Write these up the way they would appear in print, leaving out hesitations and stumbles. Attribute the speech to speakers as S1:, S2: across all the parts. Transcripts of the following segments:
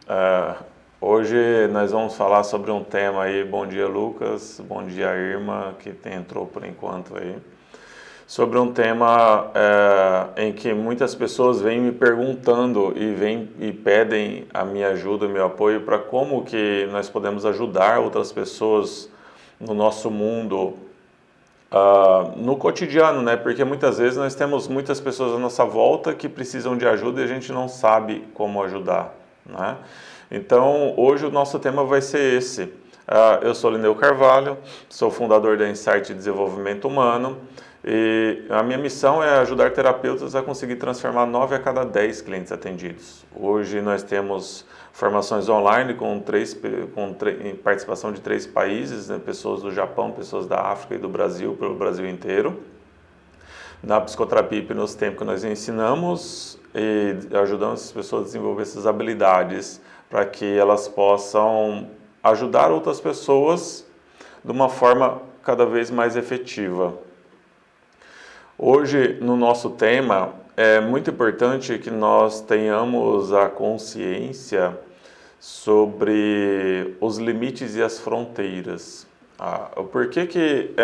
S1: É, hoje nós vamos falar sobre um tema aí. Bom dia, Lucas. Bom dia, Irma, que entrou por enquanto aí. Sobre um tema em que muitas pessoas vêm me perguntando e pedem a minha ajuda, o meu apoio para como que nós podemos ajudar outras pessoas no nosso mundo, no cotidiano, né? Porque muitas vezes nós temos muitas pessoas à nossa volta que precisam de ajuda e a gente não sabe como ajudar, né? Então, hoje o nosso tema vai ser esse. Eu sou Lineu Carvalho, sou fundador da Insight Desenvolvimento Humano e a minha missão é ajudar terapeutas a conseguir transformar 9 a cada 10 clientes atendidos. Hoje nós temos formações online com participação de 3 países, né? Pessoas do Japão, pessoas da África e do Brasil, pelo Brasil inteiro. Na psicoterapia e hipnostempo nós ensinamos e ajudamos as pessoas a desenvolver essas habilidades para que elas possam ajudar outras pessoas de uma forma cada vez mais efetiva. Hoje, no nosso tema, é muito importante que nós tenhamos a consciência sobre os limites e as fronteiras. Por que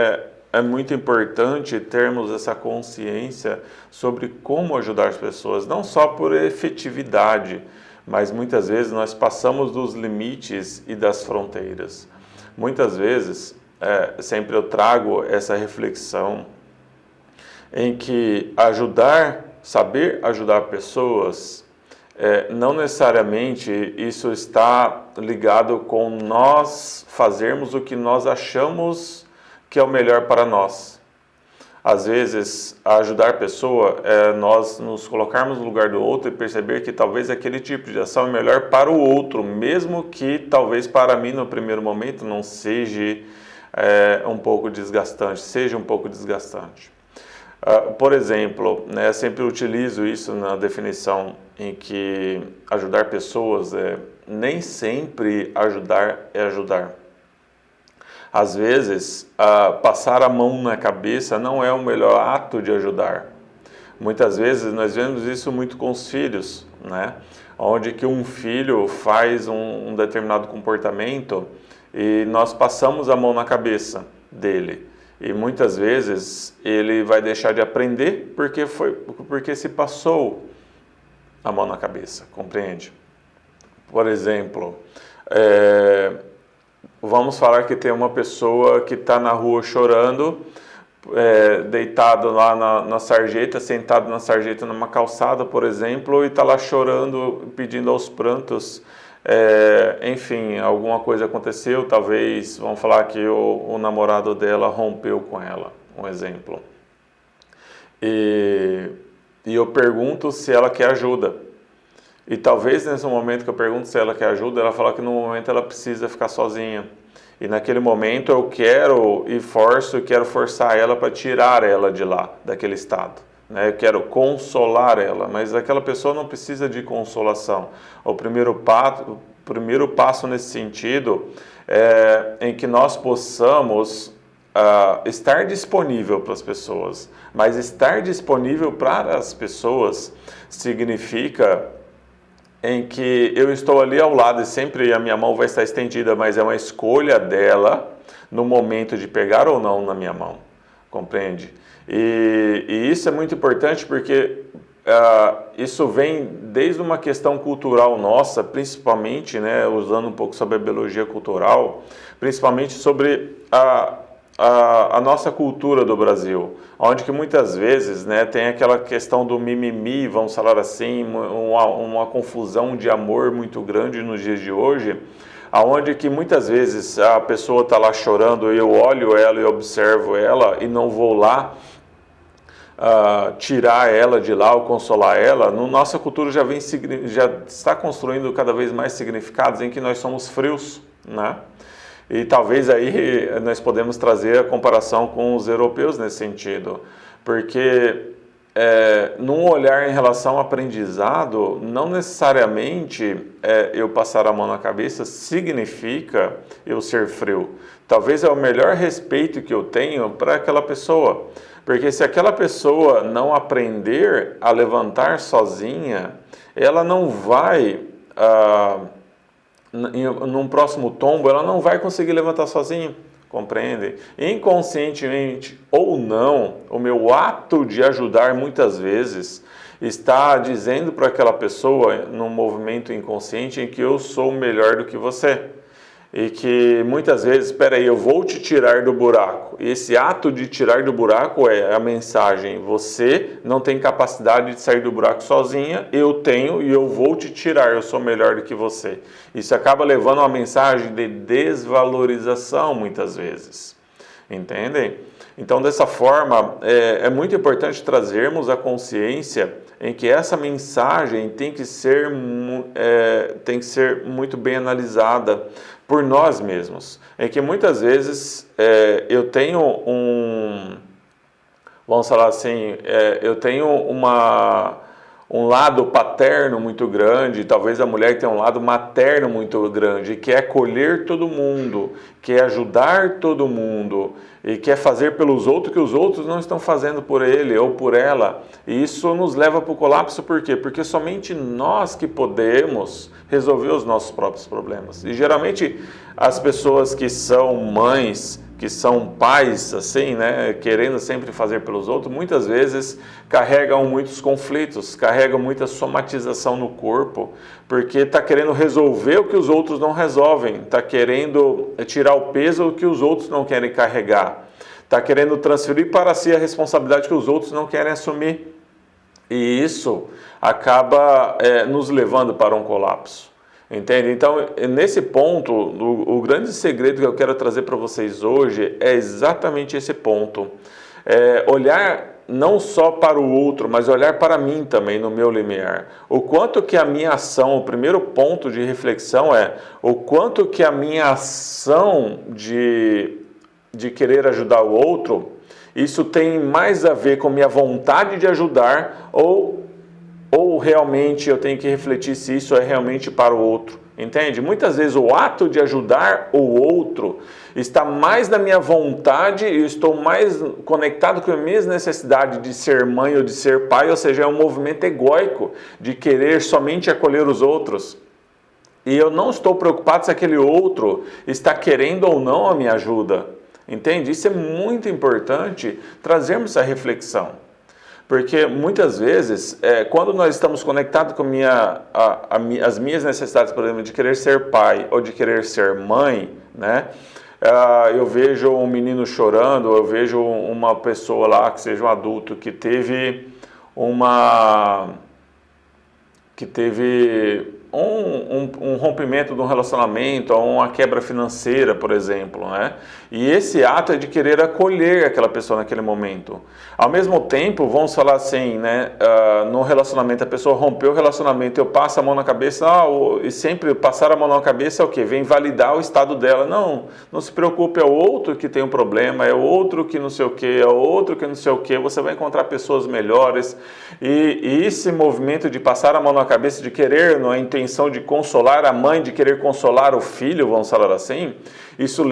S1: é muito importante termos essa consciência sobre como ajudar as pessoas, não só por efetividade, mas muitas vezes nós passamos dos limites e das fronteiras. Muitas vezes, sempre eu trago essa reflexão em que saber ajudar pessoas, não necessariamente isso está ligado com nós fazermos o que nós achamos que é o melhor para nós. Às vezes, ajudar a pessoa é nós nos colocarmos no lugar do outro e perceber que talvez aquele tipo de ação é melhor para o outro, mesmo que talvez para mim no primeiro momento não seja um pouco desgastante, Por exemplo, né, sempre utilizo isso na definição em que ajudar pessoas nem sempre ajudar é ajudar. Às vezes, passar a mão na cabeça não é o melhor ato de ajudar. Muitas vezes nós vemos isso muito com os filhos, né? Onde que um filho faz um determinado comportamento e nós passamos a mão na cabeça dele. E muitas vezes ele vai deixar de aprender porque se passou a mão na cabeça, compreende? Por exemplo, vamos falar que tem uma pessoa que está na rua chorando, deitado lá na sarjeta, sentado na sarjeta numa calçada, por exemplo, e está lá chorando, pedindo aos prantos. Enfim, alguma coisa aconteceu, talvez, vamos falar que o namorado dela rompeu com ela, um exemplo. E eu pergunto se ela quer ajuda. E talvez nesse momento que eu pergunto se ela quer ajuda, ela fala que no momento ela precisa ficar sozinha. E naquele momento eu quero forçar ela para tirar ela de lá, daquele estado. Eu quero consolar ela, mas aquela pessoa não precisa de consolação. O primeiro passo nesse sentido é em que nós possamos estar disponível para as pessoas. Mas estar disponível para as pessoas significa em que eu estou ali ao lado e sempre a minha mão vai estar estendida, mas é uma escolha dela no momento de pegar ou não na minha mão, compreende? E isso é muito importante porque isso vem desde uma questão cultural nossa, principalmente, né, usando um pouco sobre a biologia cultural, principalmente sobre a nossa cultura do Brasil, onde que muitas vezes, né, tem aquela questão do mimimi, vamos falar assim, uma confusão de amor muito grande nos dias de hoje, aonde que muitas vezes a pessoa está lá chorando, eu olho ela e observo ela e não vou lá tirar ela de lá ou consolar ela. No nossa cultura já está construindo cada vez mais significados em que nós somos frios, né? E talvez aí nós podemos trazer a comparação com os europeus nesse sentido, porque num olhar em relação ao aprendizado, não necessariamente eu passar a mão na cabeça significa eu ser frio. Talvez é o melhor respeito que eu tenho para aquela pessoa, porque se aquela pessoa não aprender a levantar sozinha, ela não vai num próximo tombo, ela não vai conseguir levantar sozinha, compreende? Inconscientemente ou não, o meu ato de ajudar muitas vezes está dizendo para aquela pessoa, num movimento inconsciente, em que eu sou melhor do que você. E que muitas vezes, espera aí, eu vou te tirar do buraco. E esse ato de tirar do buraco é a mensagem: você não tem capacidade de sair do buraco sozinha, eu tenho e eu vou te tirar, eu sou melhor do que você. Isso acaba levando a uma mensagem de desvalorização muitas vezes. Entendem? Então, dessa forma, é muito importante trazermos a consciência em que essa mensagem tem que ser muito bem analisada por nós mesmos. Em que muitas vezes eu tenho vamos falar assim, eu tenho um lado paterno muito grande, talvez a mulher tenha um lado materno muito grande, que é acolher todo mundo, que é ajudar todo mundo, e quer fazer pelos outros que os outros não estão fazendo por ele ou por ela. E isso nos leva para o colapso, por quê? Porque somente nós que podemos resolver os nossos próprios problemas. E geralmente as pessoas que são mães, que são pais, assim, né, querendo sempre fazer pelos outros, muitas vezes carregam muitos conflitos, carregam muita somatização no corpo, porque está querendo resolver o que os outros não resolvem, está querendo tirar o peso que os outros não querem carregar, está querendo transferir para si a responsabilidade que os outros não querem assumir. E isso acaba nos levando para um colapso. Entende? Então, nesse ponto, o grande segredo que eu quero trazer para vocês hoje é exatamente esse ponto. Olhar não só para o outro, mas olhar para mim também, no meu limiar. O quanto que a minha ação, o primeiro ponto de reflexão é o quanto que a minha ação de querer ajudar o outro, isso tem mais a ver com minha vontade de ajudar ou realmente eu tenho que refletir se isso é realmente para o outro, entende? Muitas vezes o ato de ajudar o outro está mais na minha vontade, eu estou mais conectado com a minha necessidade de ser mãe ou de ser pai, ou seja, é um movimento egóico de querer somente acolher os outros. E eu não estou preocupado se aquele outro está querendo ou não a minha ajuda, entende? Isso é muito importante trazermos essa reflexão. Porque muitas vezes, quando nós estamos conectados com as minhas necessidades, por exemplo, de querer ser pai ou de querer ser mãe, né? Eu vejo um menino chorando, eu vejo uma pessoa lá, que seja um adulto, que teve um rompimento de um relacionamento, ou uma quebra financeira, por exemplo, né? E esse ato é de querer acolher aquela pessoa naquele momento. Ao mesmo tempo, vamos falar assim, né? No relacionamento, a pessoa rompeu o relacionamento, eu passo a mão na cabeça, e sempre passar a mão na cabeça é o quê? Vem validar o estado dela. Não se preocupe, é o outro que tem um problema, é o outro que não sei o quê, é o outro que não sei o quê, você vai encontrar pessoas melhores. E esse movimento de passar a mão na cabeça, de querer, não é intenção de consolar a mãe, de querer consolar o filho, vamos falar assim, isso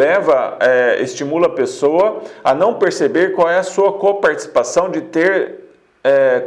S1: estimula a pessoa a não perceber qual é a sua coparticipação de ter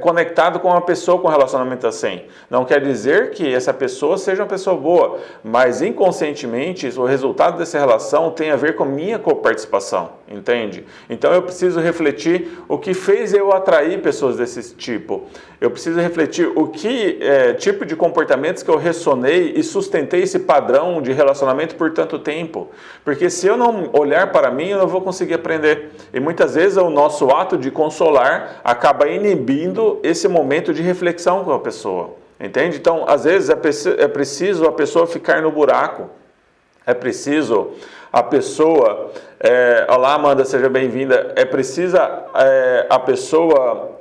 S1: conectado com uma pessoa com relacionamento assim. Não quer dizer que essa pessoa seja uma pessoa boa, mas inconscientemente o resultado dessa relação tem a ver com minha coparticipação, entende? Então eu preciso refletir o que fez eu atrair pessoas desse tipo. Eu preciso refletir o que tipo de comportamentos que eu ressonei e sustentei esse padrão de relacionamento por tanto tempo. Porque se eu não olhar para mim, eu não vou conseguir aprender. E muitas vezes o nosso ato de consolar acaba inibindo esse momento de reflexão com a pessoa. Entende? Então, às vezes é preciso a pessoa ficar no buraco. É preciso a pessoa... Olá, Amanda, seja bem-vinda. É preciso a pessoa...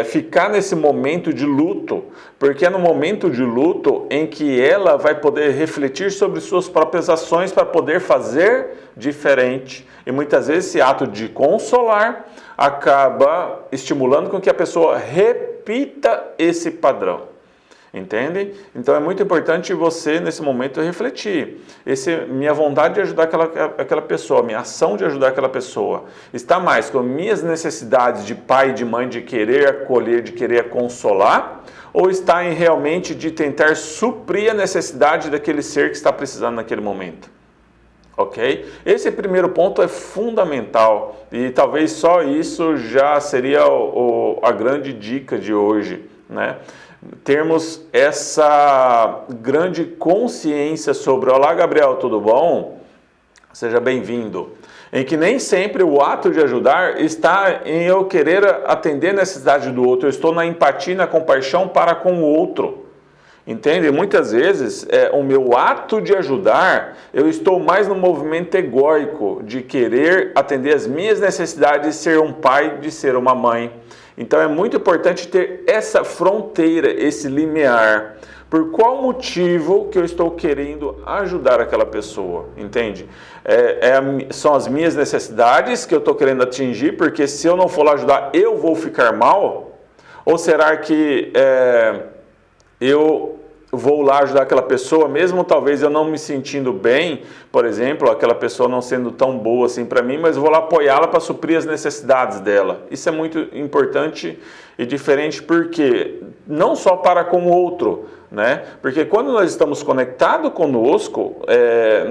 S1: ficar nesse momento de luto, porque é no momento de luto em que ela vai poder refletir sobre suas próprias ações para poder fazer diferente. E muitas vezes esse ato de consolar acaba estimulando com que a pessoa repita esse padrão. Entende? Então é muito importante você, nesse momento, refletir. Minha vontade de ajudar aquela pessoa, minha ação de ajudar aquela pessoa, está mais com minhas necessidades de pai e de mãe, de querer acolher, de querer consolar, ou está em realmente de tentar suprir a necessidade daquele ser que está precisando naquele momento? Ok? Esse primeiro ponto é fundamental e talvez só isso já seria a grande dica de hoje, né? Termos essa grande consciência sobre: olá, Gabriel, tudo bom? Seja bem-vindo. Em que nem sempre o ato de ajudar está em eu querer atender a necessidade do outro, eu estou na empatia e na compaixão para com o outro. Entende? Muitas vezes, o meu ato de ajudar, eu estou mais no movimento egóico de querer atender as minhas necessidades de ser um pai, de ser uma mãe. Então é muito importante ter essa fronteira, esse limiar. Por qual motivo que eu estou querendo ajudar aquela pessoa? Entende? São as minhas necessidades que eu estou querendo atingir, porque se eu não for lá ajudar, eu vou ficar mal? Ou será que eu vou lá ajudar aquela pessoa, mesmo talvez eu não me sentindo bem, por exemplo, aquela pessoa não sendo tão boa assim para mim, mas eu vou lá apoiá-la para suprir as necessidades dela. Isso é muito importante e diferente, porque não só para com o outro, né? Porque quando nós estamos conectados conosco,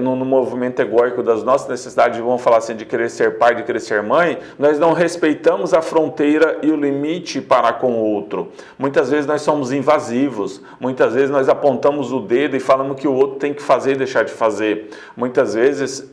S1: no movimento egóico das nossas necessidades, vamos falar assim, de querer ser pai, de querer ser mãe, nós não respeitamos a fronteira e o limite para com o outro. Muitas vezes nós somos invasivos, muitas vezes nós apontamos o dedo e falamos que o outro tem que fazer e deixar de fazer. Muitas vezes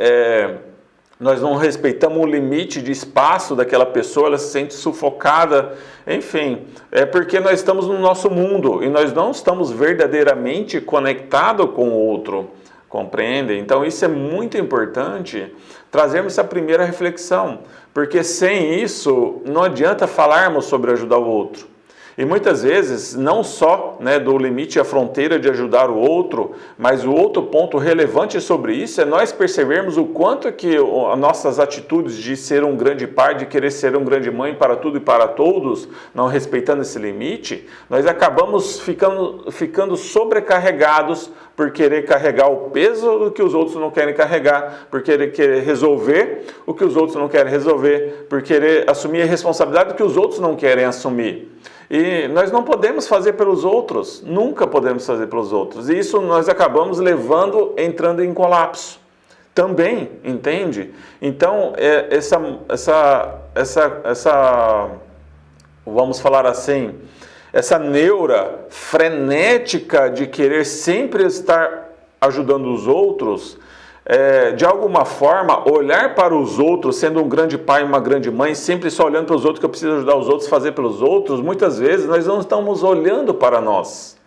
S1: nós não respeitamos o limite de espaço daquela pessoa, ela se sente sufocada, enfim, é porque nós estamos no nosso mundo e nós não estamos verdadeiramente conectados com o outro, compreende? Então isso é muito importante, trazermos essa primeira reflexão, porque sem isso não adianta falarmos sobre ajudar o outro. E muitas vezes, não só do limite à fronteira de ajudar o outro, mas o outro ponto relevante sobre isso é nós percebermos o quanto que as nossas atitudes de ser um grande pai, de querer ser um grande mãe para tudo e para todos, não respeitando esse limite, nós acabamos ficando sobrecarregados por querer carregar o peso do que os outros não querem carregar, por querer resolver o que os outros não querem resolver, por querer assumir a responsabilidade do que os outros não querem assumir. E nós não podemos fazer pelos outros, nunca podemos fazer pelos outros. E isso nós acabamos entrando em colapso também, entende? Então, vamos falar assim, essa neura frenética de querer sempre estar ajudando os outros, de alguma forma, olhar para os outros, sendo um grande pai, uma grande mãe, sempre só olhando para os outros, que eu preciso ajudar os outros, fazer pelos outros, muitas vezes nós não estamos olhando para nós.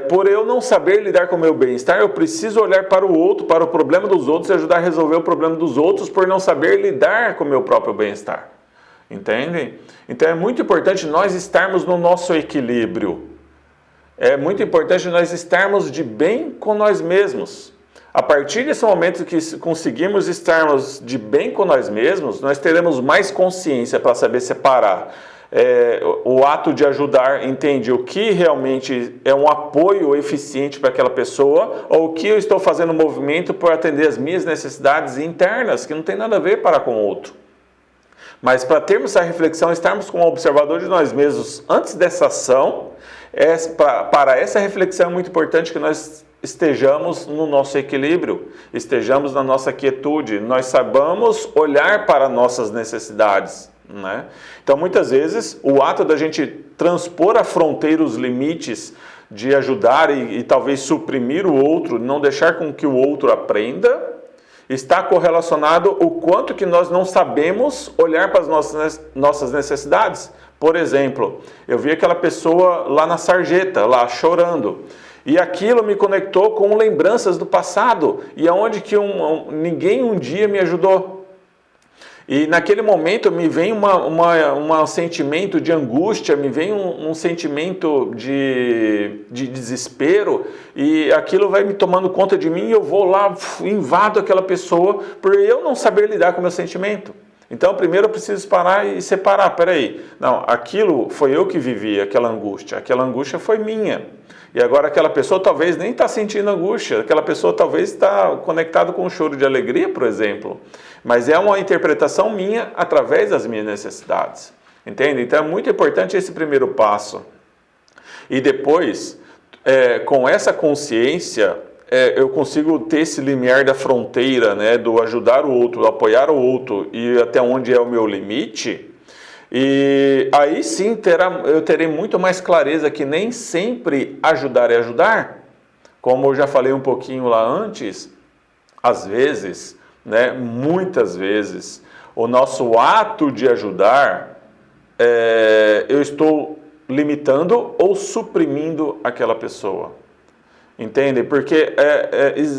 S1: Por eu não saber lidar com o meu bem-estar, eu preciso olhar para o outro, para o problema dos outros e ajudar a resolver o problema dos outros por não saber lidar com o meu próprio bem-estar. Entende? Então é muito importante nós estarmos no nosso equilíbrio. É muito importante nós estarmos de bem com nós mesmos. A partir desse momento que conseguimos estarmos de bem com nós mesmos, nós teremos mais consciência para saber separar o ato de ajudar, entende o que realmente é um apoio eficiente para aquela pessoa, ou o que eu estou fazendo no movimento para atender as minhas necessidades internas, que não tem nada a ver para com o outro. Mas para termos essa reflexão, estarmos como observador de nós mesmos antes dessa ação, para essa reflexão é muito importante que nós estejamos no nosso equilíbrio, estejamos na nossa quietude, nós saibamos olhar para nossas necessidades, né? Então, muitas vezes, o ato da gente transpor a fronteira, os limites de ajudar e talvez suprimir o outro, não deixar com que o outro aprenda, está correlacionado o quanto que nós não sabemos olhar para as nossas necessidades. Por exemplo, eu vi aquela pessoa lá na sarjeta, lá chorando, e aquilo me conectou com lembranças do passado, e aonde que ninguém um dia me ajudou. E naquele momento me vem um sentimento de angústia, me vem um sentimento de desespero, e aquilo vai me tomando conta de mim, e eu vou lá, invado aquela pessoa, por eu não saber lidar com o meu sentimento. Então, primeiro eu preciso parar e separar. Peraí, não, aquilo foi eu que vivi, aquela angústia foi minha. E agora aquela pessoa talvez nem está sentindo angústia, aquela pessoa talvez está conectada com um choro de alegria, por exemplo. Mas é uma interpretação minha através das minhas necessidades. Entende? Então é muito importante esse primeiro passo. E depois, com essa consciência, eu consigo ter esse limiar da fronteira, né, do ajudar o outro, apoiar o outro e até onde é o meu limite. E aí sim eu terei muito mais clareza que nem sempre ajudar é ajudar. Como eu já falei um pouquinho lá antes, às vezes, né, muitas vezes, o nosso ato de ajudar, eu estou limitando ou suprimindo aquela pessoa. Entende? Porque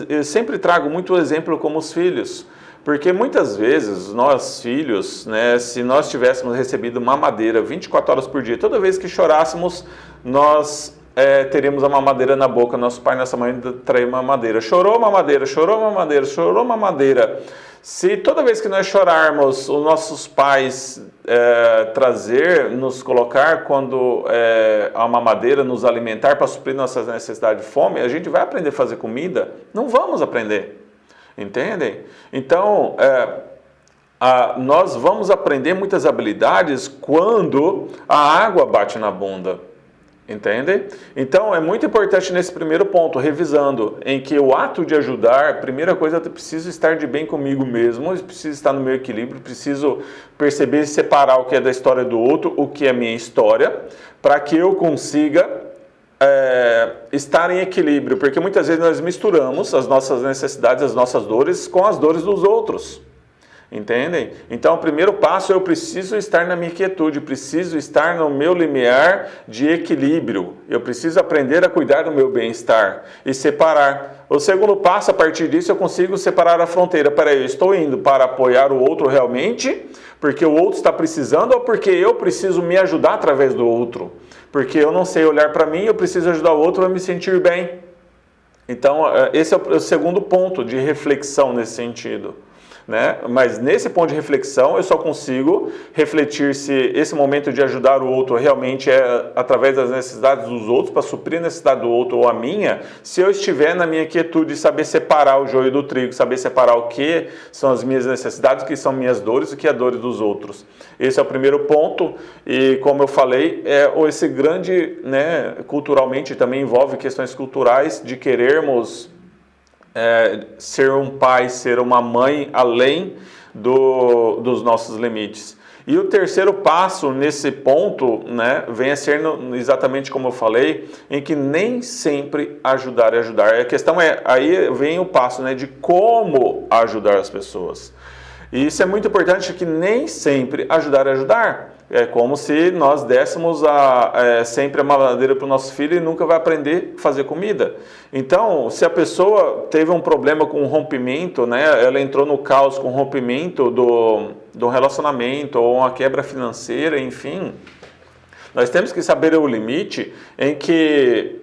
S1: eu sempre trago muito exemplo como os filhos. Porque muitas vezes nós filhos, né, se nós tivéssemos recebido mamadeira 24 horas por dia, toda vez que chorássemos, nós teríamos a mamadeira na boca, nosso pai e nossa mãe trariam mamadeira. Chorou mamadeira, chorou mamadeira, chorou mamadeira. Se toda vez que nós chorarmos, os nossos pais nos colocar quando a mamadeira, nos alimentar para suprir nossas necessidades de fome, a gente vai aprender a fazer comida? Não vamos aprender. Entendem? Então, nós vamos aprender muitas habilidades quando a água bate na bunda. Entendem? Então, é muito importante nesse primeiro ponto, revisando, em que o ato de ajudar, primeira coisa, eu preciso estar de bem comigo mesmo, eu preciso estar no meu equilíbrio, preciso perceber e separar o que é da história do outro, o que é minha história, para que eu consiga estar em equilíbrio, porque muitas vezes nós misturamos as nossas necessidades, as nossas dores com as dores dos outros. Entendem? Então, o primeiro passo, eu preciso estar na minha quietude, preciso estar no meu limiar de equilíbrio. Eu preciso aprender a cuidar do meu bem-estar e separar. O segundo passo, a partir disso, eu consigo separar a fronteira. Peraí, eu estou indo para apoiar o outro realmente, porque o outro está precisando, ou porque eu preciso me ajudar através do outro? Porque eu não sei olhar para mim, eu preciso ajudar o outro a me sentir bem. Então, esse é o segundo ponto de reflexão nesse sentido. Né? Mas nesse ponto de reflexão eu só consigo refletir se esse momento de ajudar o outro realmente é através das necessidades dos outros, para suprir a necessidade do outro ou a minha, se eu estiver na minha quietude, saber separar o joio do trigo, saber separar o que são as minhas necessidades, o que são minhas dores e o que é a dor dos outros. Esse é o primeiro ponto e, como eu falei, esse grande, né, culturalmente também envolve questões culturais de querermos ser um pai, ser uma mãe além dos nossos limites. E o terceiro passo nesse ponto, né, vem a ser exatamente como eu falei, em que nem sempre ajudar é ajudar. A questão aí vem o passo, né, de como ajudar as pessoas. E isso é muito importante, que nem sempre ajudar é ajudar. É como se nós dessemos sempre a mamadeira para o nosso filho e nunca vai aprender a fazer comida. Então, se a pessoa teve um problema com o rompimento, né, ela entrou no caos com o rompimento do relacionamento ou uma quebra financeira, enfim, nós temos que saber o limite em que,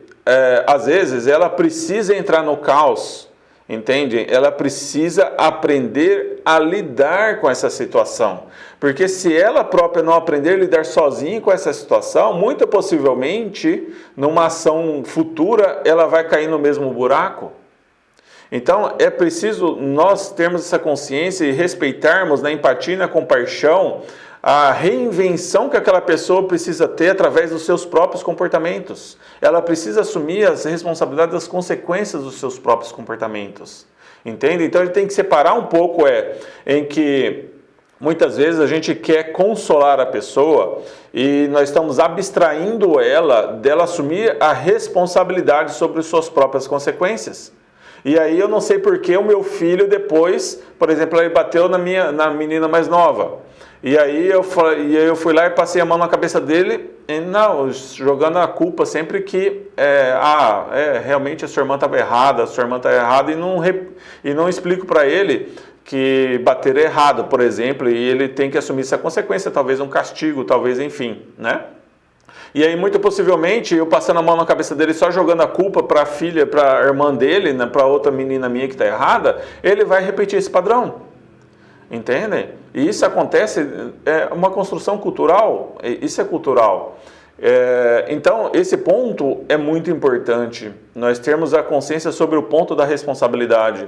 S1: às vezes, ela precisa entrar no caos. Entende? Ela precisa aprender a lidar com essa situação. Porque se ela própria não aprender a lidar sozinha com essa situação, muito possivelmente, numa ação futura, ela vai cair no mesmo buraco. Então, é preciso nós termos essa consciência e respeitarmos na empatia e na compaixão a reinvenção que aquela pessoa precisa ter através dos seus próprios comportamentos. Ela precisa assumir as responsabilidades das consequências dos seus próprios comportamentos. Entende? Então, ele tem que separar um pouco em que muitas vezes a gente quer consolar a pessoa e nós estamos abstraindo ela dela assumir a responsabilidade sobre suas próprias consequências. E aí eu não sei por que o meu filho depois, por exemplo, ele bateu na menina mais nova. E aí eu fui lá e passei a mão na cabeça dele, jogando a culpa sempre que realmente a sua irmã estava errada, e não explico para ele que bater é errado, por exemplo, e ele tem que assumir essa consequência, talvez um castigo, talvez, enfim, né? E aí, muito possivelmente, eu passando a mão na cabeça dele, só jogando a culpa para a filha, para a irmã dele, né, para outra menina minha que está errada, ele vai repetir esse padrão. entendem? E isso acontece, é uma construção cultural, isso é cultural. Então, esse ponto é muito importante, nós termos a consciência sobre o ponto da responsabilidade.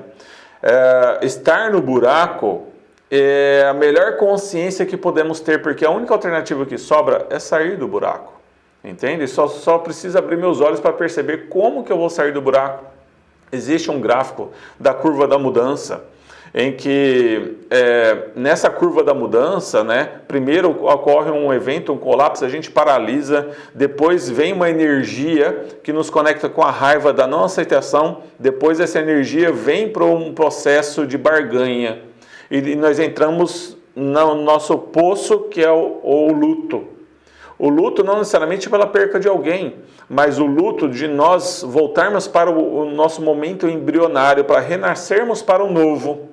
S1: Estar no buraco é a melhor consciência que podemos ter, porque a única alternativa que sobra é sair do buraco, entende? Só preciso abrir meus olhos para perceber como que eu vou sair do buraco. Existe um gráfico da curva da mudança, em que nessa curva da mudança, né, primeiro ocorre um evento, um colapso, a gente paralisa, depois vem uma energia que nos conecta com a raiva da não aceitação, depois essa energia vem para um processo de barganha, e nós entramos no nosso poço, que é o luto. O luto não necessariamente pela perca de alguém, mas o luto de nós voltarmos para o nosso momento embrionário, para renascermos para o novo.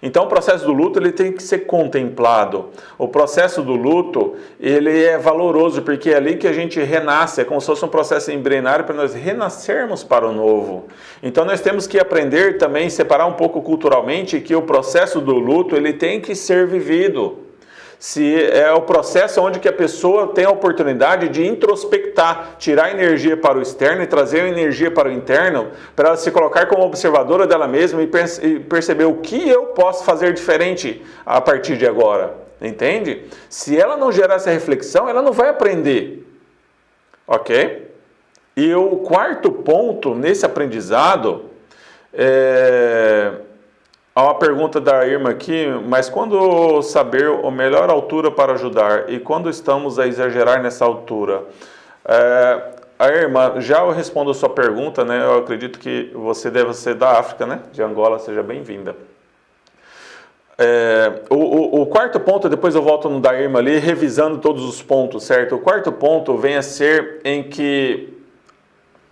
S1: Então o processo do luto ele tem que ser contemplado. O processo do luto ele é valoroso, porque é ali que a gente renasce, é como se fosse um processo embrionário para nós renascermos para o novo. Então nós temos que aprender também, separar um pouco culturalmente, que o processo do luto ele tem que ser vivido. Se é o processo onde que a pessoa tem a oportunidade de introspectar, tirar energia para o externo e trazer energia para o interno, para ela se colocar como observadora dela mesma e perceber o que eu posso fazer diferente a partir de agora, entende? Se ela não gerar essa reflexão, ela não vai aprender, ok? E o quarto ponto nesse aprendizado há uma pergunta da Irma aqui, mas quando saber a melhor altura para ajudar e quando estamos a exagerar nessa altura? A Irma, já eu respondo a sua pergunta, né? Eu acredito que você deve ser da África, né? De Angola, seja bem-vinda. O quarto ponto, depois eu volto no da Irma ali, revisando todos os pontos, certo? O quarto ponto vem a ser em que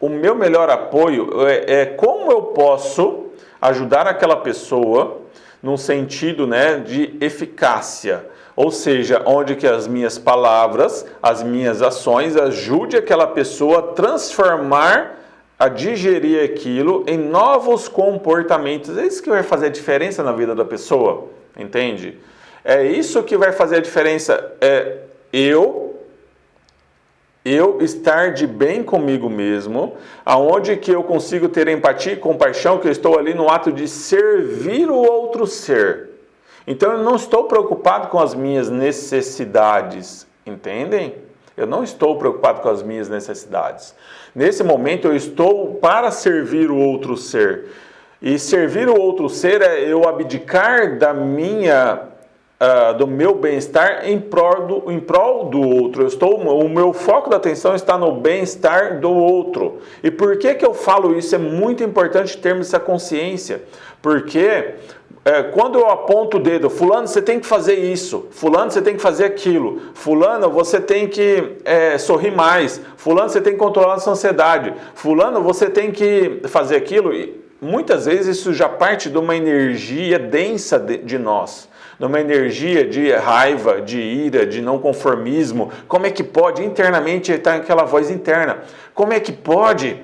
S1: o meu melhor apoio é como eu posso ajudar aquela pessoa num sentido, né, de eficácia, ou seja, onde que as minhas palavras, as minhas ações ajude aquela pessoa a transformar, a digerir aquilo em novos comportamentos. É isso que vai fazer a diferença na vida da pessoa, entende? É isso que vai fazer a diferença, eu estar de bem comigo mesmo, aonde que eu consigo ter empatia e compaixão, que eu estou ali no ato de servir o outro ser. Então eu não estou preocupado com as minhas necessidades, entendem? Eu não estou preocupado com as minhas necessidades. Nesse momento eu estou para servir o outro ser. E servir o outro ser é eu abdicar do meu bem-estar em prol do outro. O meu foco da atenção está no bem-estar do outro. E por que eu falo isso? É muito importante termos essa consciência. Porque quando eu aponto o dedo, fulano, você tem que fazer isso, fulano, você tem que fazer aquilo, fulano, você tem que sorrir mais, fulano, você tem que controlar a sua ansiedade, fulano, você tem que fazer aquilo. E muitas vezes isso já parte de uma energia densa de nós. Numa energia de raiva, de ira, de não conformismo. Como é que pode? Internamente está aquela voz interna. Como é que pode?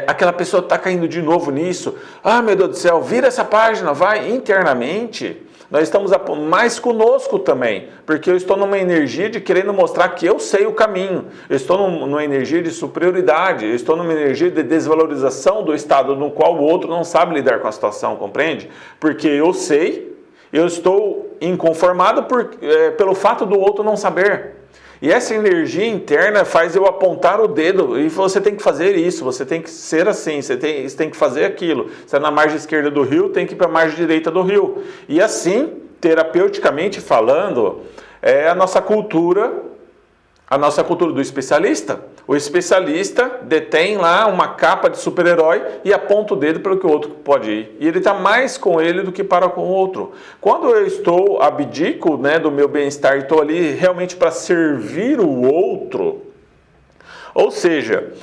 S1: Aquela pessoa está caindo de novo nisso. Ah, meu Deus do céu, vira essa página, vai. Internamente, nós estamos mais conosco também. Porque eu estou numa energia de querendo mostrar que eu sei o caminho. Eu estou numa energia de superioridade. Eu estou numa energia de desvalorização do estado no qual o outro não sabe lidar com a situação, compreende? Porque eu sei... Eu estou inconformado pelo fato do outro não saber. E essa energia interna faz eu apontar o dedo. E você tem que fazer isso, você tem que ser assim, você tem que fazer aquilo. Você é na margem esquerda do rio, tem que ir para a margem direita do rio. E assim, terapeuticamente falando, é a nossa cultura do especialista. O especialista detém lá uma capa de super-herói e aponta o dedo para o que o outro pode ir. E ele está mais com ele do que para com o outro. Quando eu abdico, né, do meu bem-estar e estou ali realmente para servir o outro, ou seja,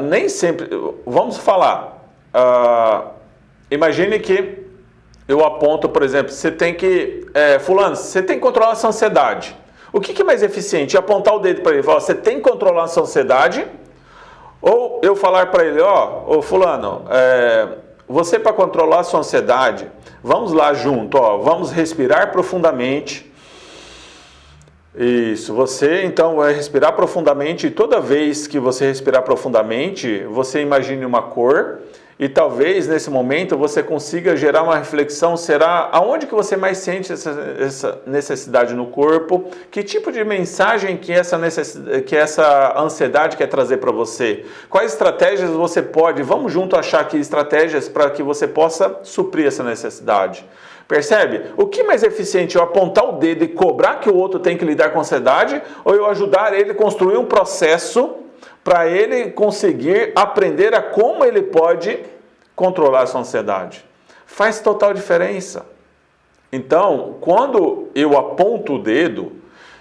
S1: nem sempre... Vamos falar. Imagine que eu aponto, por exemplo, você tem que... fulano, você tem que controlar essa ansiedade. O que é mais eficiente? Apontar o dedo para ele e falar, você tem que controlar a sua ansiedade? Ou eu falar para ele, fulano, você para controlar a sua ansiedade, vamos lá junto, ó, vamos respirar profundamente. Isso, você então vai respirar profundamente e toda vez que você respirar profundamente, você imagine uma cor e talvez nesse momento você consiga gerar uma reflexão, será aonde que você mais sente essa necessidade no corpo? Que tipo de mensagem que essa ansiedade quer trazer para você? Quais estratégias você pode, vamos junto achar aqui estratégias para que você possa suprir essa necessidade. Percebe? O que é mais eficiente, eu apontar o dedo e cobrar que o outro tem que lidar com a ansiedade ou eu ajudar ele a construir um processo para ele conseguir aprender a como ele pode controlar a sua ansiedade? Faz total diferença. Então, quando eu aponto o dedo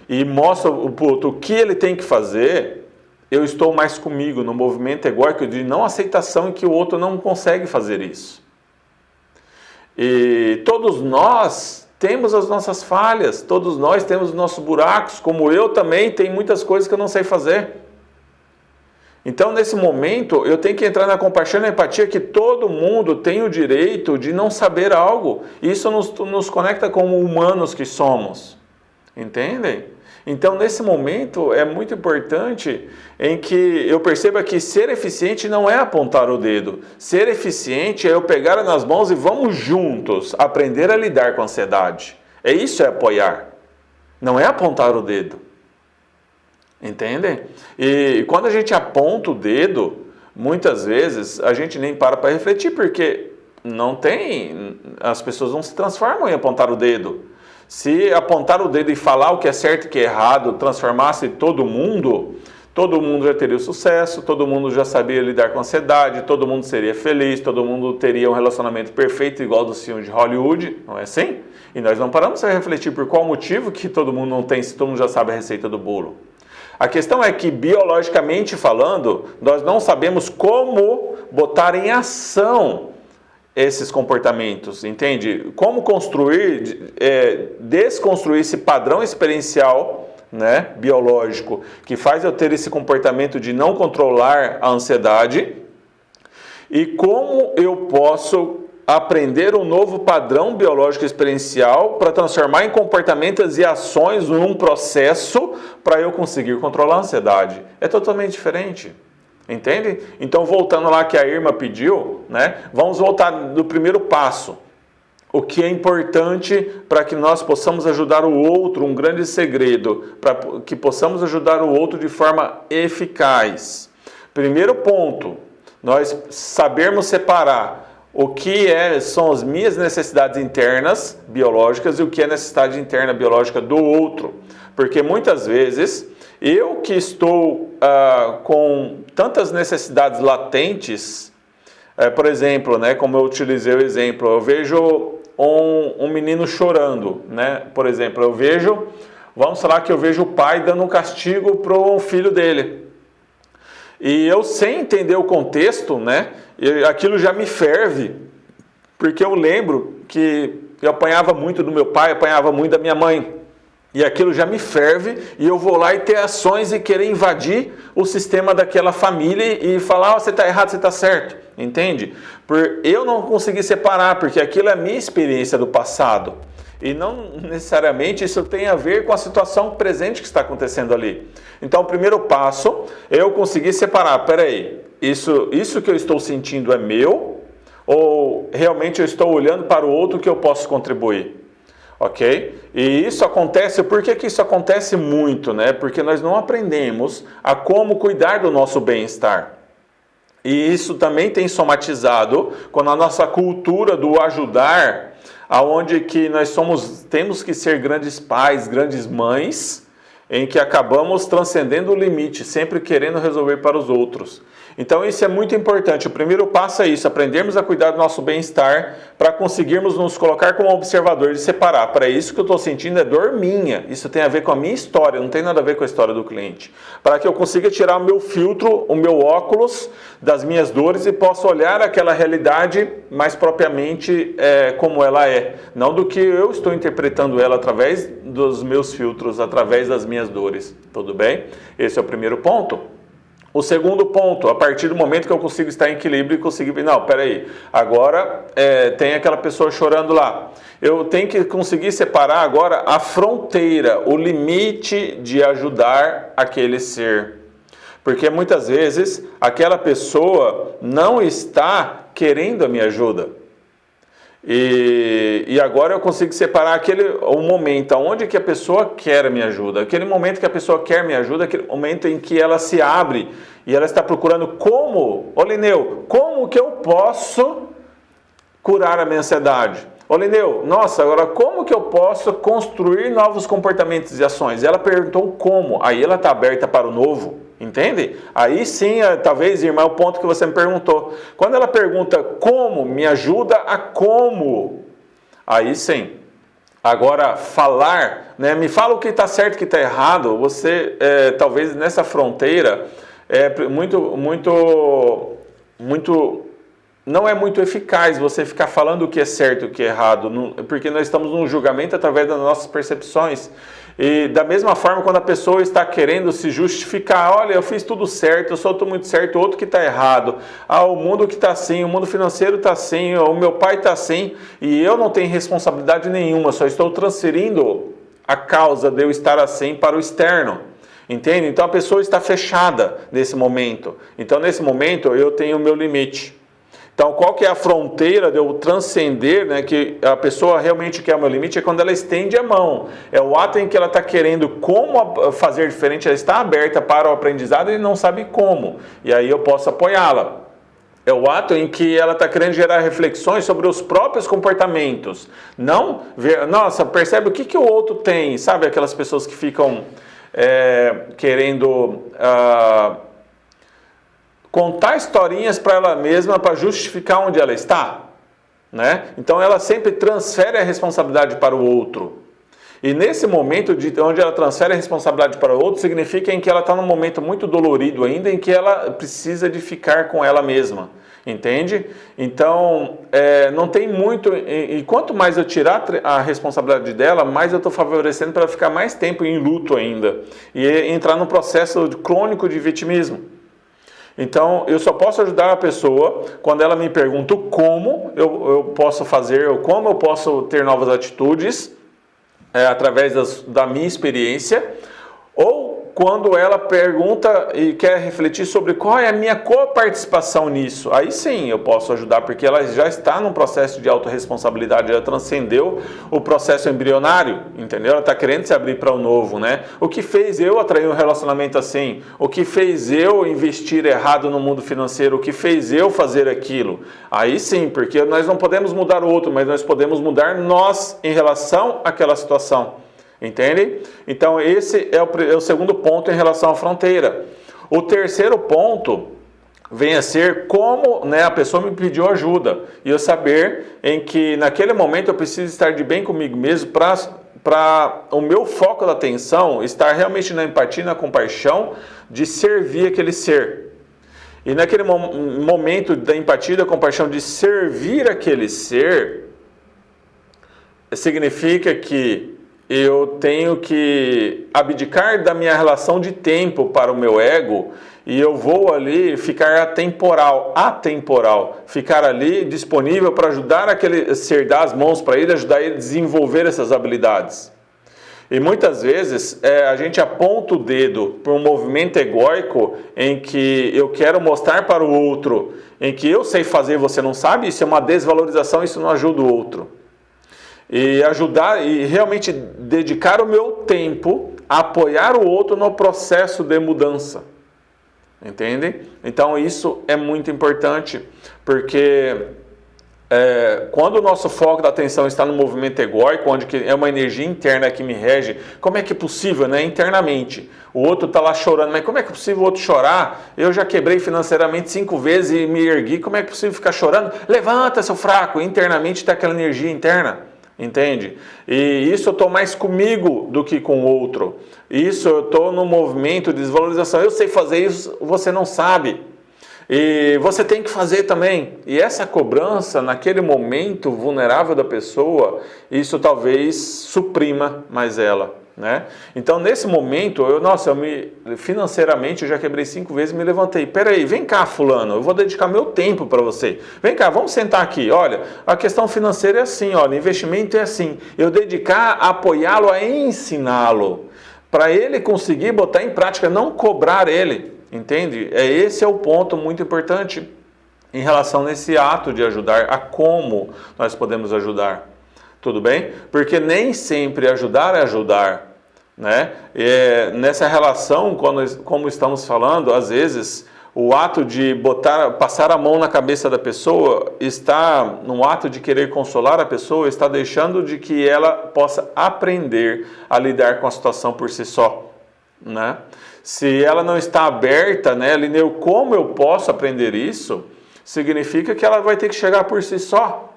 S1: e mostro para o outro o que ele tem que fazer, eu estou mais comigo no movimento egóico de não aceitação em que o outro não consegue fazer isso. E todos nós temos as nossas falhas, todos nós temos os nossos buracos, como eu também tenho muitas coisas que eu não sei fazer. Então, nesse momento, eu tenho que entrar na compaixão e na empatia que todo mundo tem o direito de não saber algo. Isso nos conecta como humanos que somos. Entendem? Então, nesse momento, é muito importante em que eu perceba que ser eficiente não é apontar o dedo. Ser eficiente é eu pegar nas mãos e vamos juntos aprender a lidar com a ansiedade. Isso é apoiar. Não é apontar o dedo. Entendem? E quando a gente aponta o dedo, muitas vezes a gente nem para refletir, porque as pessoas não se transformam em apontar o dedo. Se apontar o dedo e falar o que é certo e o que é errado, transformasse todo mundo já teria o sucesso, todo mundo já sabia lidar com a ansiedade, todo mundo seria feliz, todo mundo teria um relacionamento perfeito igual dos filmes de Hollywood, não é assim? E nós não paramos a refletir por qual motivo que todo mundo não tem, se todo mundo já sabe a receita do bolo. A questão é que, biologicamente falando, nós não sabemos como botar em ação esses comportamentos, entende? Como construir, desconstruir esse padrão experiencial, né, biológico, que faz eu ter esse comportamento de não controlar a ansiedade, e como eu posso aprender um novo padrão biológico experiencial para transformar em comportamentos e ações num processo para eu conseguir controlar a ansiedade. É totalmente diferente. Entende? Então, voltando lá que a Irma pediu, né? Vamos voltar do primeiro passo. O que é importante para que nós possamos ajudar o outro, um grande segredo, para que possamos ajudar o outro de forma eficaz. Primeiro ponto, nós sabermos separar o que são as minhas necessidades internas biológicas e o que é necessidade interna biológica do outro. Porque muitas vezes eu que estou com tantas necessidades latentes, por exemplo, né, como eu utilizei o exemplo, eu vejo um menino chorando, né? Por exemplo, vamos falar que eu vejo o pai dando um castigo para o filho dele. E eu, sem entender o contexto, né, aquilo já me ferve, porque eu lembro que eu apanhava muito do meu pai, apanhava muito da minha mãe. E aquilo já me ferve e eu vou lá e ter ações e querer invadir o sistema daquela família e falar, você está errado, você está certo. Entende? Eu não consegui separar, porque aquilo é a minha experiência do passado. E não necessariamente isso tem a ver com a situação presente que está acontecendo ali. Então, o primeiro passo é eu conseguir separar. Peraí, isso que eu estou sentindo é meu? Ou realmente eu estou olhando para o outro que eu posso contribuir? Ok? E isso acontece, por que isso acontece muito, né? Porque nós não aprendemos a como cuidar do nosso bem-estar. E isso também tem somatizado com a nossa cultura do ajudar, aonde que nós temos que ser grandes pais, grandes mães, em que acabamos transcendendo o limite, sempre querendo resolver para os outros. Então isso é muito importante. O primeiro passo é isso, aprendermos a cuidar do nosso bem-estar para conseguirmos nos colocar como observador e separar. Para isso que eu estou sentindo é dor minha, isso tem a ver com a minha história, não tem nada a ver com a história do cliente. Para que eu consiga tirar o meu filtro, o meu óculos das minhas dores e possa olhar aquela realidade mais propriamente como ela é. Não do que eu estou interpretando ela através dos meus filtros, através das minhas dores. Tudo bem? Esse é o primeiro ponto. O segundo ponto, a partir do momento que eu consigo estar em equilíbrio e conseguir... Não, peraí, agora tem aquela pessoa chorando lá. Eu tenho que conseguir separar agora a fronteira, o limite de ajudar aquele ser. Porque muitas vezes aquela pessoa não está querendo a minha ajuda. E agora eu consigo separar o momento onde que a pessoa quer a minha ajuda. Aquele momento que a pessoa quer minha ajuda, aquele momento em que ela se abre e ela está procurando ô Lineu, como que eu posso curar a minha ansiedade? Ô Lineu, nossa, agora como que eu posso construir novos comportamentos e ações? E ela perguntou como, aí ela está aberta para o novo. Entende? Aí sim, talvez, irmã, é o ponto que você me perguntou. Quando ela pergunta como, me ajuda a como. Aí sim. Agora, falar, né? Me fala o que está certo e o que está errado. Você, talvez nessa fronteira, não é muito eficaz você ficar falando o que é certo e o que é errado, porque nós estamos num julgamento através das nossas percepções. E da mesma forma, quando a pessoa está querendo se justificar, olha, eu fiz tudo certo, eu sou muito certo, outro que está errado, o mundo que está assim, o mundo financeiro está assim, o meu pai está assim, e eu não tenho responsabilidade nenhuma, só estou transferindo a causa de eu estar assim para o externo. Entende? Então a pessoa está fechada nesse momento. Então nesse momento eu tenho o meu limite. Então, qual que é a fronteira de eu transcender, né, que a pessoa realmente quer o meu limite? É quando ela estende a mão. É o ato em que ela está querendo como fazer diferente, ela está aberta para o aprendizado e não sabe como. E aí eu posso apoiá-la. É o ato em que ela está querendo gerar reflexões sobre os próprios comportamentos. Não ver, nossa, percebe o que o outro tem. Sabe aquelas pessoas que ficam querendo... contar historinhas para ela mesma para justificar onde ela está, né? Então ela sempre transfere a responsabilidade para o outro. E nesse momento onde ela transfere a responsabilidade para o outro, significa em que ela está num momento muito dolorido ainda, em que ela precisa de ficar com ela mesma, entende? Então não tem muito, e quanto mais eu tirar a responsabilidade dela, mais eu estou favorecendo para ela ficar mais tempo em luto ainda e entrar num processo crônico de vitimismo. Então, eu só posso ajudar a pessoa quando ela me pergunta como eu posso fazer, ou como eu posso ter novas atitudes através da minha experiência, ou quando ela pergunta e quer refletir sobre qual é a minha coparticipação nisso. Aí sim eu posso ajudar, porque ela já está num processo de autorresponsabilidade, ela transcendeu o processo embrionário, entendeu? Ela está querendo se abrir para o novo, né? O que fez eu atrair um relacionamento assim? O que fez eu investir errado no mundo financeiro? O que fez eu fazer aquilo? Aí sim, porque nós não podemos mudar o outro, mas nós podemos mudar nós em relação àquela situação. Entende? Então esse é o segundo ponto em relação à fronteira. O terceiro ponto vem a ser como, né, a pessoa me pediu ajuda. E eu saber em que naquele momento eu preciso estar de bem comigo mesmo para o meu foco da atenção estar realmente na empatia e na compaixão de servir aquele ser. E naquele momento da empatia e da compaixão de servir aquele ser, significa que eu tenho que abdicar da minha relação de tempo para o meu ego e eu vou ali ficar atemporal, ficar ali disponível para ajudar aquele ser, dar as mãos para ele, ajudar ele a desenvolver essas habilidades. E muitas vezes a gente aponta o dedo para um movimento egóico em que eu quero mostrar para o outro, em que eu sei fazer e você não sabe, isso é uma desvalorização, isso não ajuda o outro. E ajudar e realmente dedicar o meu tempo a apoiar o outro no processo de mudança. Entende? Então isso é muito importante, porque quando o nosso foco da atenção está no movimento egóico, onde é uma energia interna que me rege, como é que é possível, né? Internamente? O outro está lá chorando, mas como é que é possível o outro chorar? Eu já quebrei financeiramente 5 vezes e me ergui, como é que é possível ficar chorando? Levanta, seu fraco! Internamente está aquela energia interna. Entende? E isso eu estou mais comigo do que com o outro. Isso eu estou no movimento de desvalorização. Eu sei fazer isso, você não sabe. E você tem que fazer também. E essa cobrança, naquele momento vulnerável da pessoa, isso talvez suprima mais ela. né? Então, nesse momento, financeiramente eu já quebrei 5 vezes e me levantei. Peraí, vem cá, fulano, eu vou dedicar meu tempo para você. Vem cá, vamos sentar aqui. Olha, a questão financeira é assim, olha, investimento é assim. Eu dedicar a apoiá-lo, a ensiná-lo, para ele conseguir botar em prática, não cobrar ele, entende? Esse é o ponto muito importante em relação nesse ato de ajudar, a como nós podemos ajudar. Tudo bem? Porque nem sempre ajudar é ajudar, né? Nessa relação, como estamos falando, às vezes o ato de passar a mão na cabeça da pessoa está no ato de querer consolar a pessoa, está deixando de que ela possa aprender a lidar com a situação por si só, né? Se ela não está aberta, né, Lineu, como eu posso aprender isso? Significa que ela vai ter que chegar por si só.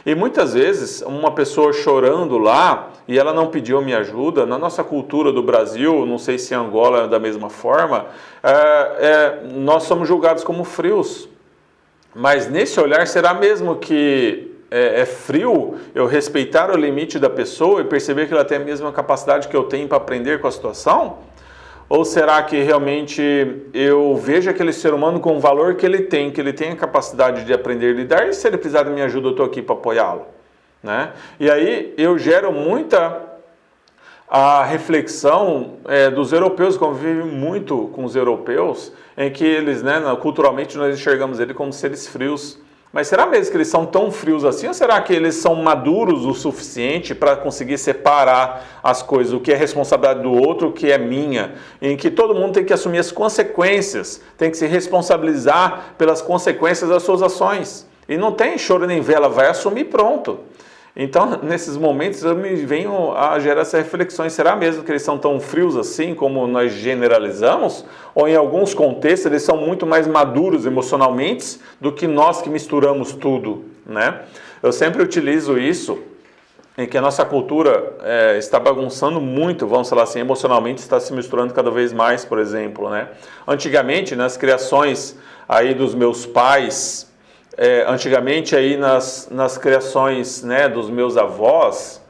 S1: E muitas vezes, uma pessoa chorando lá, e ela não pediu minha ajuda, na nossa cultura do Brasil, não sei se em Angola é da mesma forma, nós somos julgados como frios. Mas nesse olhar, será mesmo que é frio eu respeitar o limite da pessoa e perceber que ela tem a mesma capacidade que eu tenho para aprender com a situação? Ou será que realmente eu vejo aquele ser humano com o valor que ele tem a capacidade de aprender a lidar, e se ele precisar da minha ajuda eu estou aqui para apoiá-lo, né? E aí eu gero muita a reflexão dos europeus, convive muito com os europeus, em que eles, né, culturalmente nós enxergamos eles como seres frios. Mas será mesmo que eles são tão frios assim? Ou será que eles são maduros o suficiente para conseguir separar as coisas, o que é responsabilidade do outro, o que é minha? Em que todo mundo tem que assumir as consequências, tem que se responsabilizar pelas consequências das suas ações. E não tem choro nem vela, vai assumir pronto. Então, nesses momentos, eu me venho a gerar essas reflexões. Será mesmo que eles são tão frios assim, como nós generalizamos? Ou em alguns contextos, eles são muito mais maduros emocionalmente do que nós que misturamos tudo, né? Eu sempre utilizo isso, em que a nossa cultura está bagunçando muito, vamos falar assim, emocionalmente está se misturando cada vez mais, por exemplo, né? Antigamente, nas criações aí dos meus pais, antigamente aí nas criações, né, dos meus avós,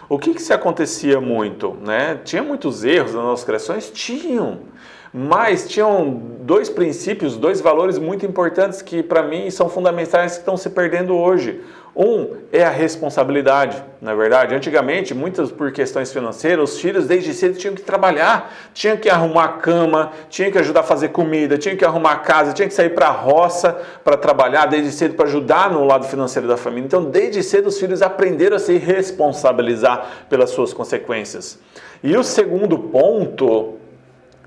S1: o que se acontecia muito, né? Tinha muitos erros nas nossas criações? Tinham, mas tinham 2 princípios, 2 valores muito importantes que para mim são fundamentais, que estão se perdendo hoje. Um é a responsabilidade, na verdade. Antigamente, muitas por questões financeiras, os filhos desde cedo tinham que trabalhar, tinham que arrumar a cama, tinham que ajudar a fazer comida, tinham que arrumar a casa, tinham que sair para a roça para trabalhar desde cedo, para ajudar no lado financeiro da família. Então, desde cedo, os filhos aprenderam a se responsabilizar pelas suas consequências. E o segundo ponto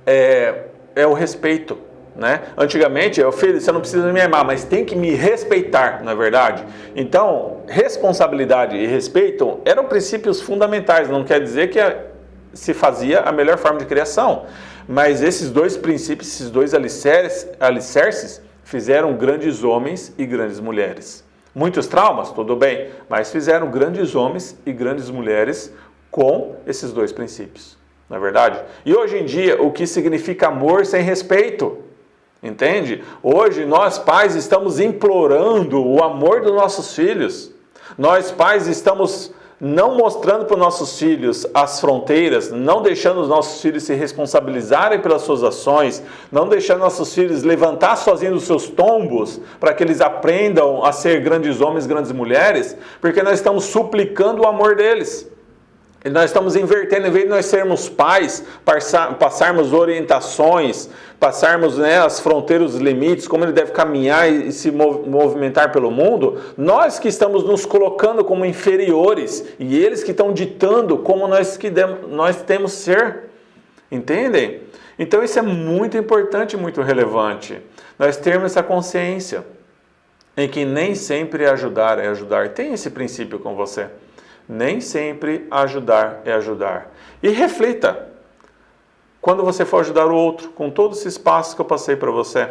S1: é o respeito, né? Antigamente, filho, você não precisa me amar, mas tem que me respeitar, na verdade. Então, responsabilidade e respeito eram princípios fundamentais. Não quer dizer que se fazia a melhor forma de criação, mas esses 2 princípios, esses 2 alicerces fizeram grandes homens e grandes mulheres. Muitos traumas, tudo bem, mas fizeram grandes homens e grandes mulheres com esses 2 princípios, na verdade. E hoje em dia, o que significa amor sem respeito? Entende? Hoje nós pais estamos implorando o amor dos nossos filhos. Nós pais estamos não mostrando para os nossos filhos as fronteiras, não deixando os nossos filhos se responsabilizarem pelas suas ações, não deixando nossos filhos levantar sozinhos os seus tombos para que eles aprendam a ser grandes homens, grandes mulheres, porque nós estamos suplicando o amor deles. E nós estamos invertendo, em vez de nós sermos pais, passarmos orientações, passarmos, né, as fronteiras, os limites, como ele deve caminhar e se movimentar pelo mundo, nós que estamos nos colocando como inferiores e eles que estão ditando como nós temos que ser. Entendem? Então isso é muito importante, muito relevante. Nós termos essa consciência em que nem sempre ajudar é ajudar. Tem esse princípio com você. Nem sempre ajudar é ajudar. E reflita, quando você for ajudar o outro, com todos esses passos que eu passei para você,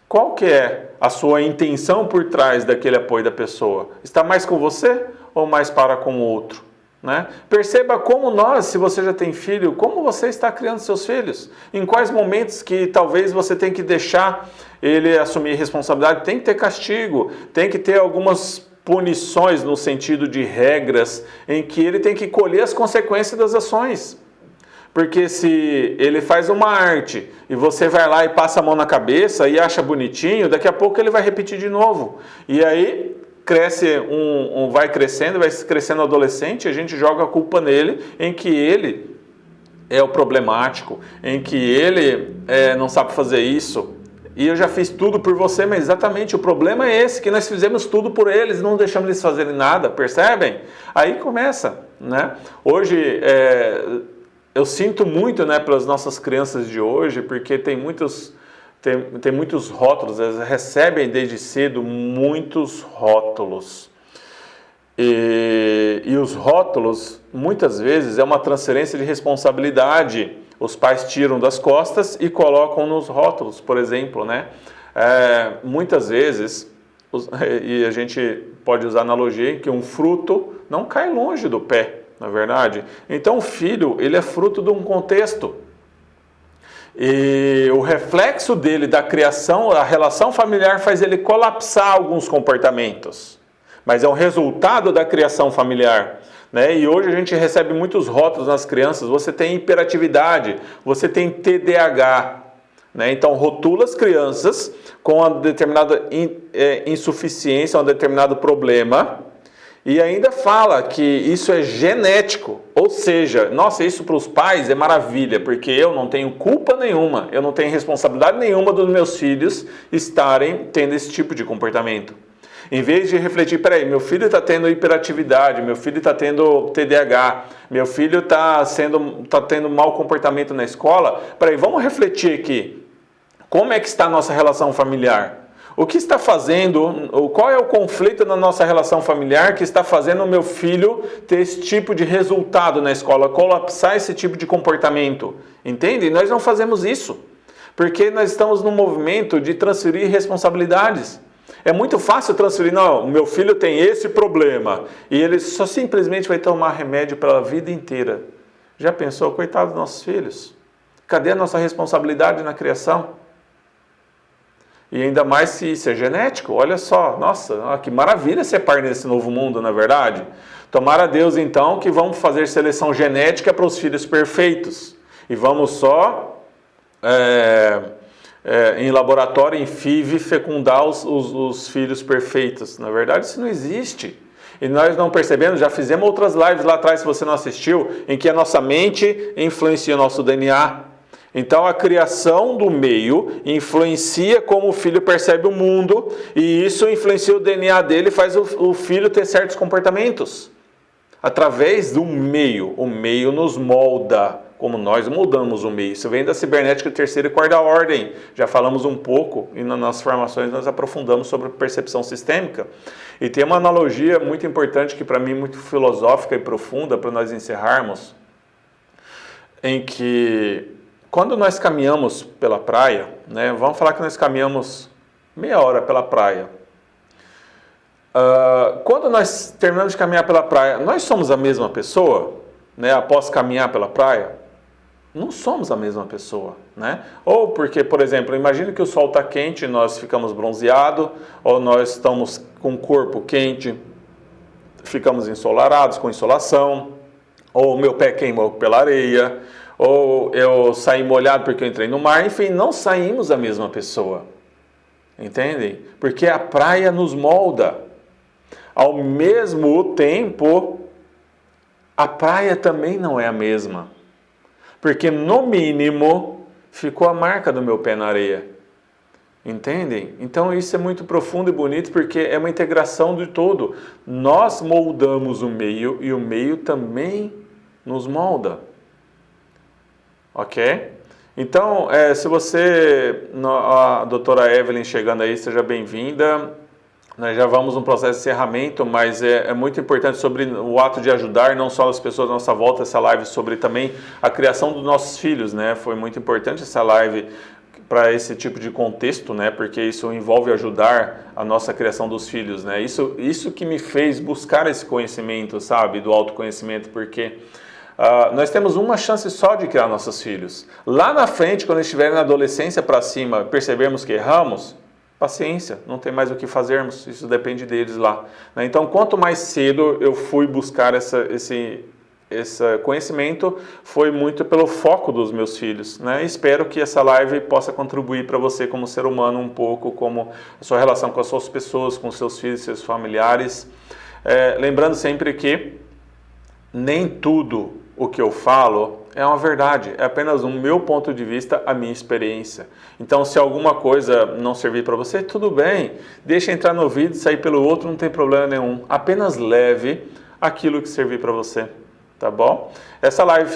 S1: qual que é a sua intenção por trás daquele apoio da pessoa? Está mais com você ou mais para com o outro? Né? Perceba como se você já tem filho, como você está criando seus filhos. Em quais momentos que talvez você tem que deixar ele assumir responsabilidade, tem que ter castigo, tem que ter algumas punições no sentido de regras em que ele tem que colher as consequências das ações. Porque se ele faz uma arte e você vai lá e passa a mão na cabeça e acha bonitinho, daqui a pouco ele vai repetir de novo. E aí cresce vai crescendo adolescente, a gente joga a culpa nele, em que ele é o problemático, em que ele não sabe fazer isso. E eu já fiz tudo por você, mas exatamente o problema é esse, que nós fizemos tudo por eles e não deixamos eles fazerem nada, percebem? Aí começa, né? Hoje, eu sinto muito, né, pelas nossas crianças de hoje, porque tem muitos rótulos, eles recebem desde cedo muitos rótulos. E os rótulos, muitas vezes, é uma transferência de responsabilidade. Os pais tiram das costas e colocam nos rótulos, por exemplo, né? Muitas vezes, e a gente pode usar a analogia, que um fruto não cai longe do pé, na verdade. Então o filho, ele é fruto de um contexto. E o reflexo dele, da criação, a relação familiar faz ele colapsar alguns comportamentos. Mas é um resultado da criação familiar. Né? E hoje a gente recebe muitos rótulos nas crianças. Você tem hiperatividade, você tem TDAH. Né? Então rotula as crianças com uma determinada insuficiência, um determinado problema. E ainda fala que isso é genético. Ou seja, nossa, isso para os pais é maravilha, porque eu não tenho culpa nenhuma, eu não tenho responsabilidade nenhuma dos meus filhos estarem tendo esse tipo de comportamento. Em vez de refletir, peraí, meu filho está tendo hiperatividade, meu filho está tendo TDAH, meu filho está tendo mau comportamento na escola, peraí, vamos refletir aqui. Como é que está a nossa relação familiar? O que está fazendo, qual é o conflito na nossa relação familiar que está fazendo o meu filho ter esse tipo de resultado na escola, colapsar esse tipo de comportamento? Entende? Nós não fazemos isso, porque nós estamos num movimento de transferir responsabilidades. É muito fácil transferir, não, meu filho tem esse problema e ele só simplesmente vai tomar remédio pela vida inteira. Já pensou? Coitado dos nossos filhos. Cadê a nossa responsabilidade na criação? E ainda mais se isso é genético, olha só, nossa, que maravilha ser pai nesse novo mundo, na verdade. Tomara a Deus então que vamos fazer seleção genética para os filhos perfeitos. E vamos só... em laboratório, em FIV, fecundar os filhos perfeitos. Na verdade, isso não existe. E nós não percebemos, já fizemos outras lives lá atrás, se você não assistiu, em que a nossa mente influencia o nosso DNA. Então, a criação do meio influencia como o filho percebe o mundo, e isso influencia o DNA dele e faz o filho ter certos comportamentos. Através do meio, o meio nos molda, como nós moldamos o meio. Isso vem da cibernética terceira e quarta ordem. Já falamos um pouco e nas nossas formações nós aprofundamos sobre percepção sistêmica. E tem uma analogia muito importante que para mim é muito filosófica e profunda para nós encerrarmos, em que quando nós caminhamos pela praia, né, vamos falar que nós caminhamos meia hora pela praia. Quando nós terminamos de caminhar pela praia, nós somos a mesma pessoa, né, após caminhar pela praia? Não somos a mesma pessoa, né? Ou porque, por exemplo, imagine que o sol está quente e nós ficamos bronzeados, ou nós estamos com o corpo quente, ficamos ensolarados, com insolação, ou meu pé queimou pela areia, ou eu saí molhado porque eu entrei no mar, enfim, não saímos a mesma pessoa, entendem? Porque a praia nos molda. Ao mesmo tempo, a praia também não é a mesma. Porque, no mínimo, ficou a marca do meu pé na areia. Entendem? Então, isso é muito profundo e bonito, porque é uma integração de todo. Nós moldamos o meio e o meio também nos molda. Ok? Então, se você... A doutora Evelyn chegando aí, seja bem-vinda. Nós já vamos num processo de encerramento, mas é muito importante sobre o ato de ajudar, não só as pessoas à nossa volta, essa live sobre também a criação dos nossos filhos, né? Foi muito importante essa live para esse tipo de contexto, né? Porque isso envolve ajudar a nossa criação dos filhos, né? Isso que me fez buscar esse conhecimento, sabe? Do autoconhecimento, porque nós temos uma chance só de criar nossos filhos. Lá na frente, quando estiverem na adolescência para cima, percebermos que erramos, paciência, não tem mais o que fazermos, isso depende deles lá. Então, quanto mais cedo eu fui buscar esse esse conhecimento foi muito pelo foco dos meus filhos, né? Espero que essa live possa contribuir para você como ser humano um pouco, como a sua relação com as suas pessoas, com seus filhos, seus familiares. Lembrando sempre que nem tudo o que eu falo é uma verdade, é apenas o meu ponto de vista, a minha experiência. Então, se alguma coisa não servir para você, tudo bem, deixa entrar no ouvido e sair pelo outro, não tem problema nenhum. Apenas leve aquilo que servir para você, tá bom? Essa live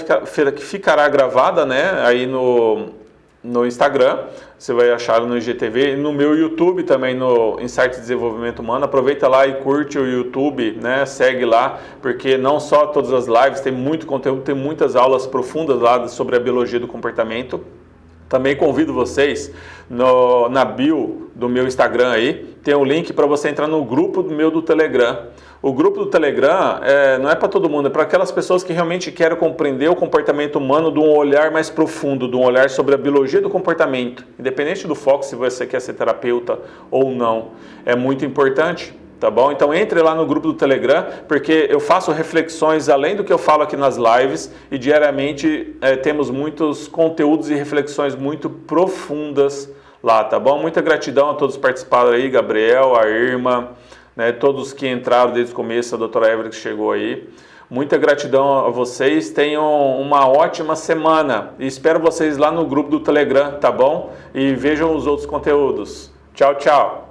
S1: ficará gravada, né, aí no Instagram, você vai achar no IGTV, e no meu YouTube também, no Insight Desenvolvimento Humano. Aproveita lá e curte o YouTube, né? Segue lá, porque não só todas as lives, tem muito conteúdo, tem muitas aulas profundas lá sobre a biologia do comportamento. Também convido vocês, na bio do meu Instagram aí, tem um link para você entrar no grupo do Telegram. O grupo do Telegram não é para todo mundo, é para aquelas pessoas que realmente querem compreender o comportamento humano de um olhar mais profundo, de um olhar sobre a biologia do comportamento, independente do foco, se você quer ser terapeuta ou não. É muito importante, tá bom? Então entre lá no grupo do Telegram, porque eu faço reflexões além do que eu falo aqui nas lives e diariamente temos muitos conteúdos e reflexões muito profundas lá, tá bom? Muita gratidão a todos que participaram aí, Gabriel, a Irma, né, todos que entraram desde o começo, a doutora Evelyn que chegou aí. Muita gratidão a vocês, tenham uma ótima semana e espero vocês lá no grupo do Telegram, tá bom? E vejam os outros conteúdos. Tchau, tchau!